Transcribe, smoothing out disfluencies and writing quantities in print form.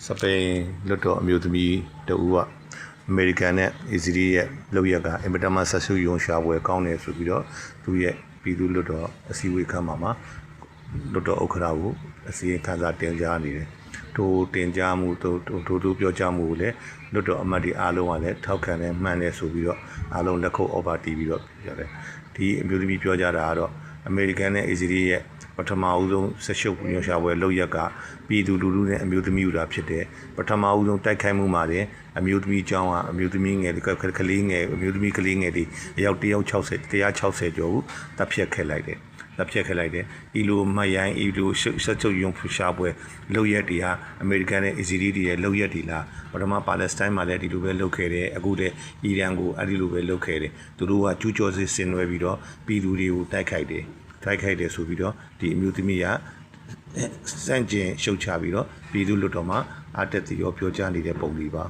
စပိန်လွတ်တော်အမျိုးသမီးတဦးကအမေရိကန်နဲ့အစ္စရေးရဲ့လောက်ရကအင်မတန်မှဆက်စုယုံရှာပွဲကောင်းတယ်ဆိုပြီးတော့သူရဲ့ပြည်သူလွတ်တော်အစည်းအဝေးခန်းမှာလွတ်တော်ဥက္ကဋ္ဌကိုအစည်းအဝေးခန်းစာတင်ကြားနေတယ်ထိုတင်ကြားမှုတို့ပြောကြားမှုကိုလည်းလွတ်တော်အမတ်တွေအားလုံးကလည်းထောက်ခံတယ်မှန်တယ်ဆိုပြီးတော့အားလုံးလက်ခုပ်အော်ပါတီးပြီးတော့ပြောတယ်ဒီအမျိုးသမီးပြောကြတာကတော့အမေရိကန်နဲ့အစ္စရေးရဲ့ပထမဦးဆုံးဆက်ရှုပ်ညွှန်ရှာပွဲလောက်ရကပြည်သူလူထုနဲ့အမျိုးသမီးယူတာဖြစ်တယ်ပထမဦးဆုံးတိုက်ခိုက်မှုမှာတင်အမျိုးသမီးကျောင်းကအမျိုးသမီးငယ်ကလေးငယ်အမျိုးသမီးကလေးငယ်တွေအယောက်160ကျော်ကိုတပ်ဖြတ်ခဲ့လိုက်တယ်ဤလိုမှတ်ရိုင်းဤလိုဆက်ချုပ်ယုံရှာပွဲလောက်ရက်တွေဟာအမေရိကန်နဲ့အစ္စရေးတွေရဲ့လောက်ရက်တွေလားပထမပါလက်စတိုင်းမှာလည်းဒီလိုပဲလုပ်ခဲ့တယ်အခုတည်းအီရန်ကိုအဲ့ဒီလိုပဲလုပ်ခဲ့တယ်သူတို့ကကျူးကျော်စစ်ဆင်နွှဲပြီးတော့ပြည်သူတွေကိုတိုက်ခိုက်တယ်ဆိုပြီးတော့ဒီအမျိုးသမီးကစန့်ကျင်ရှုတ်ချပြီးတော့ပြည်သူလွတ်တော်မှာအတက်တီရောပြောကြားနေတဲ့ပုံလေးပါ